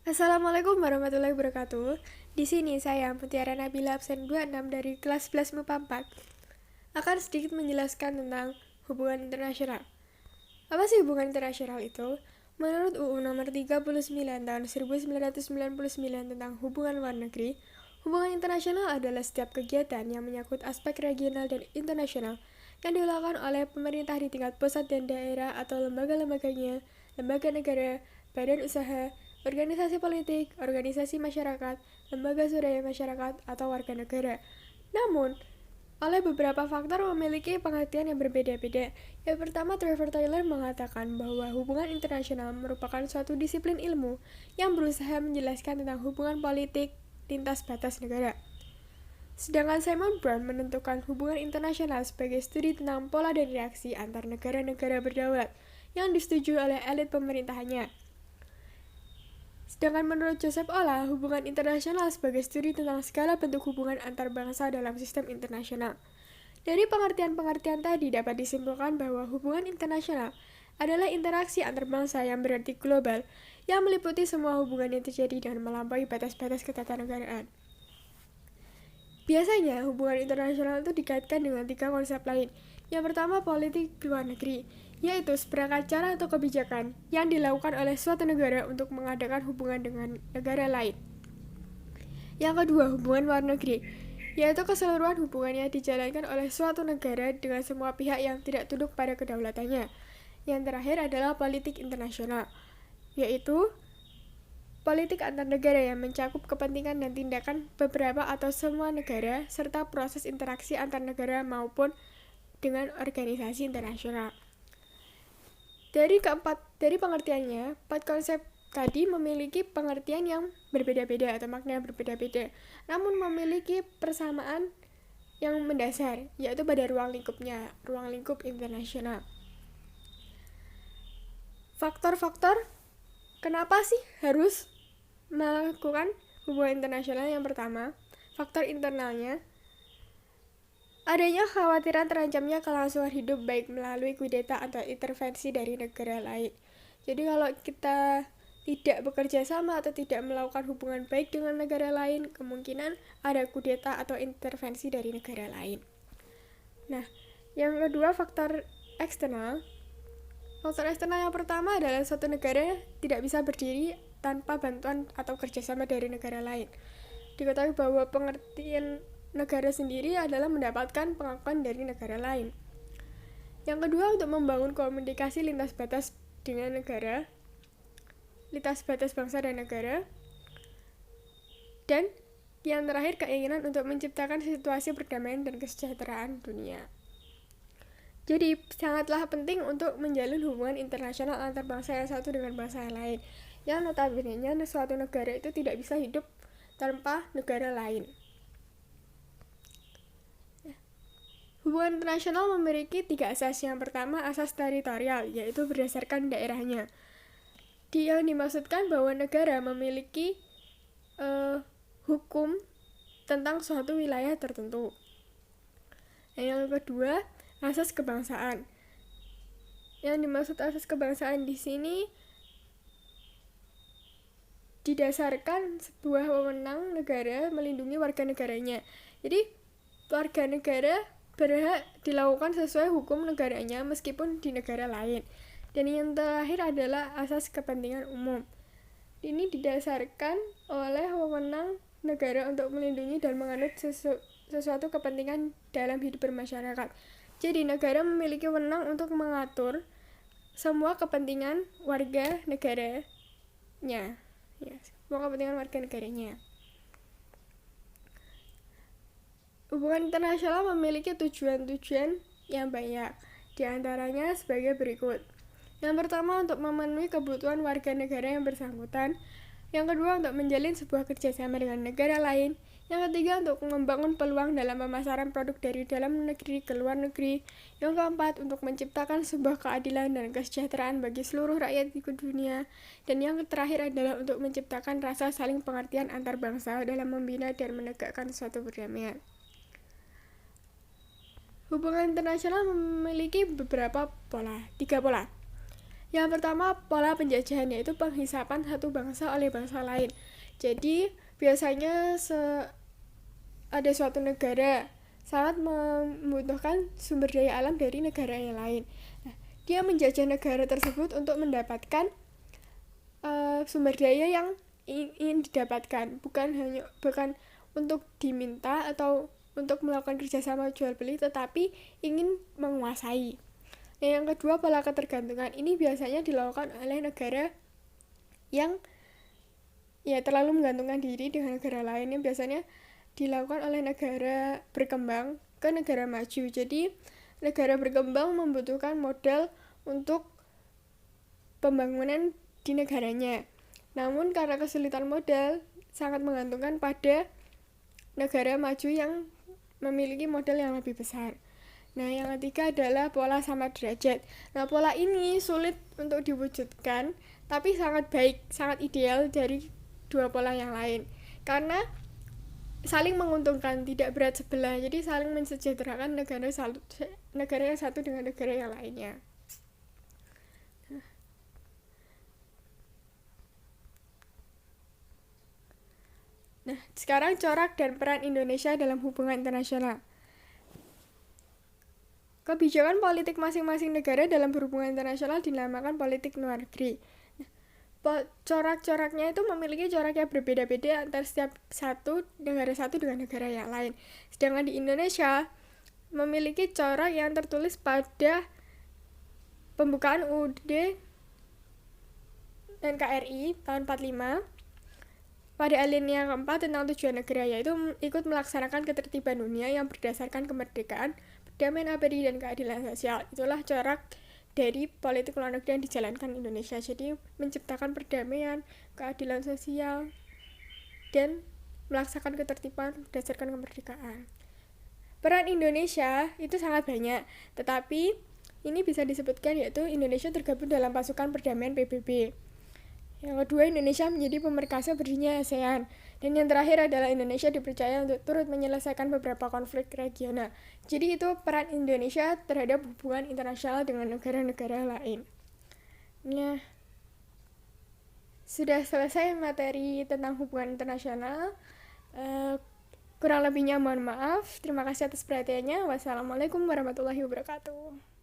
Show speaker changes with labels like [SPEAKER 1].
[SPEAKER 1] Assalamualaikum warahmatullahi wabarakatuh. Di sini saya Mutiara Nabila absen 26 dari kelas 11 MIPA 4 akan sedikit menjelaskan tentang hubungan internasional. Apa sih hubungan internasional itu? Menurut UU nomor 39 tahun 1999 tentang hubungan luar negeri, hubungan internasional adalah setiap kegiatan yang menyangkut aspek regional dan internasional yang dilakukan oleh pemerintah di tingkat pusat dan daerah atau lembaga-lembaganya, lembaga negara, badan usaha, organisasi politik, organisasi masyarakat, lembaga swadaya masyarakat, atau warga negara. Namun, oleh beberapa faktor memiliki pengertian yang berbeda-beda. Yang pertama, Trevor Taylor mengatakan bahwa hubungan internasional merupakan suatu disiplin ilmu yang berusaha menjelaskan tentang hubungan politik lintas batas negara. Sedangkan Simon Brown menentukan hubungan internasional sebagai studi tentang pola dan reaksi antar negara-negara berdaulat yang disetujui oleh elit pemerintahannya. Sedangkan menurut Joseph Olah, hubungan internasional sebagai studi tentang segala bentuk hubungan antar bangsa dalam sistem internasional. Dari pengertian-pengertian tadi dapat disimpulkan bahwa hubungan internasional adalah interaksi antar bangsa yang berarti global, yang meliputi semua hubungan yang terjadi dan melampaui batas-batas ketatanegaraan. Biasanya, hubungan internasional itu dikaitkan dengan 3 konsep lain. Yang pertama, politik luar negeri, yaitu seperangkat cara atau kebijakan yang dilakukan oleh suatu negara untuk mengadakan hubungan dengan negara lain. Yang kedua, hubungan luar negeri, yaitu keseluruhan hubungan yang dijalankan oleh suatu negara dengan semua pihak yang tidak tunduk pada kedaulatannya. Yang terakhir adalah politik internasional, yaitu politik antar negara yang mencakup kepentingan dan tindakan beberapa atau semua negara, serta proses interaksi antar negara maupun dengan organisasi internasional. Dari pengertiannya, 4 konsep tadi memiliki pengertian yang berbeda-beda atau makna yang berbeda-beda, namun memiliki persamaan yang mendasar, yaitu pada ruang lingkup internasional. Faktor-faktor kenapa sih harus melakukan hubungan internasional? Yang pertama, faktor internalnya, adanya kekhawatiran terancamnya kelangsungan hidup baik melalui kudeta atau intervensi dari negara lain. Jadi kalau kita tidak bekerja sama atau tidak melakukan hubungan baik dengan negara lain, kemungkinan ada kudeta atau intervensi dari negara lain. Nah, yang kedua, faktor eksternal. Faktor eksternal yang pertama adalah suatu negara tidak bisa berdiri tanpa bantuan atau kerjasama dari negara lain. Diketahui bahwa pengertian negara sendiri adalah mendapatkan pengakuan dari negara lain. Yang kedua, untuk membangun komunikasi lintas batas dengan negara, lintas batas bangsa dan negara. Dan yang terakhir, keinginan untuk menciptakan situasi perdamaian dan kesejahteraan dunia. Jadi, sangatlah penting untuk menjalin hubungan internasional antar bangsa yang satu dengan bangsa yang lain. Yang notabene-nya suatu negara itu tidak bisa hidup tanpa negara lain. Hubungan internasional memiliki 3 asas. Yang pertama, asas teritorial, yaitu berdasarkan daerahnya. Yang dimaksudkan bahwa negara memiliki hukum tentang suatu wilayah tertentu. Yang kedua, asas kebangsaan. Yang dimaksud asas kebangsaan di sini didasarkan sebuah wewenang negara melindungi warga negaranya. Jadi, warga negara berhak dilakukan sesuai hukum negaranya meskipun di negara lain. Dan yang terakhir adalah asas kepentingan umum. Ini didasarkan oleh wewenang negara untuk melindungi dan menganut sesuatu kepentingan dalam hidup bermasyarakat. Jadi negara memiliki wewenang untuk mengatur semua kepentingan warga negaranya. Semua kepentingan warga negaranya. Hubungan internasional memiliki tujuan-tujuan yang banyak. Di antaranya sebagai berikut. Yang pertama, untuk memenuhi kebutuhan warga negara yang bersangkutan. Yang kedua, untuk menjalin sebuah kerjasama dengan negara lain. Yang ketiga, untuk membangun peluang dalam pemasaran produk dari dalam negeri ke luar negeri. Yang keempat, untuk menciptakan sebuah keadilan dan kesejahteraan bagi seluruh rakyat di dunia. Dan yang terakhir adalah untuk menciptakan rasa saling pengertian antar bangsa dalam membina dan menegakkan suatu perdamaian. Hubungan internasional memiliki beberapa pola, 3 pola. Yang pertama, pola penjajahan, yaitu penghisapan satu bangsa oleh bangsa lain. Jadi biasanya ada suatu negara sangat membutuhkan sumber daya alam dari negara yang lain. Nah, dia menjajah negara tersebut untuk mendapatkan sumber daya yang ingin didapatkan, bukan untuk diminta atau untuk melakukan kerjasama jual beli, tetapi ingin menguasai. Nah, yang kedua, pola ketergantungan. Ini biasanya dilakukan oleh negara yang ya terlalu menggantungkan diri dengan negara lain, yang biasanya dilakukan oleh negara berkembang ke negara maju. Jadi negara berkembang membutuhkan modal untuk pembangunan di negaranya. Namun karena kesulitan modal, sangat menggantungkan pada negara maju yang memiliki modal yang lebih besar. Nah, yang ketiga adalah pola sama derajat. Nah, pola ini sulit untuk diwujudkan, tapi sangat baik, sangat ideal dari dua pola yang lain. Karena saling menguntungkan, tidak berat sebelah. Jadi saling mensejahterakan negara yang satu dengan negara yang lainnya. Nah, sekarang corak dan peran Indonesia dalam hubungan internasional. Kebijakan politik masing-masing negara dalam berhubungan internasional dinamakan politik luar negeri. Corak-coraknya itu memiliki corak yang berbeda-beda antara setiap negara satu dengan negara yang lain. Sedangkan di Indonesia memiliki corak yang tertulis pada pembukaan UUD NKRI tahun 45 pada alinea keempat tentang tujuan negara, yaitu ikut melaksanakan ketertiban dunia yang berdasarkan kemerdekaan, perdamaian abadi, dan keadilan sosial. Itulah corak dari politik luar negeri yang dijalankan Indonesia. Jadi menciptakan perdamaian, keadilan sosial, dan melaksanakan ketertiban berdasarkan kemerdekaan. Peran Indonesia itu sangat banyak, tetapi ini bisa disebutkan yaitu Indonesia tergabung dalam pasukan perdamaian PBB. Yang kedua, Indonesia menjadi pemersatu berdirinya ASEAN. Dan yang terakhir adalah Indonesia dipercaya untuk turut menyelesaikan beberapa konflik regional. Jadi itu peran Indonesia terhadap hubungan internasional dengan negara-negara lain. Nah, sudah selesai materi tentang hubungan internasional. Kurang lebihnya mohon maaf. Terima kasih atas perhatiannya. Wassalamualaikum warahmatullahi wabarakatuh.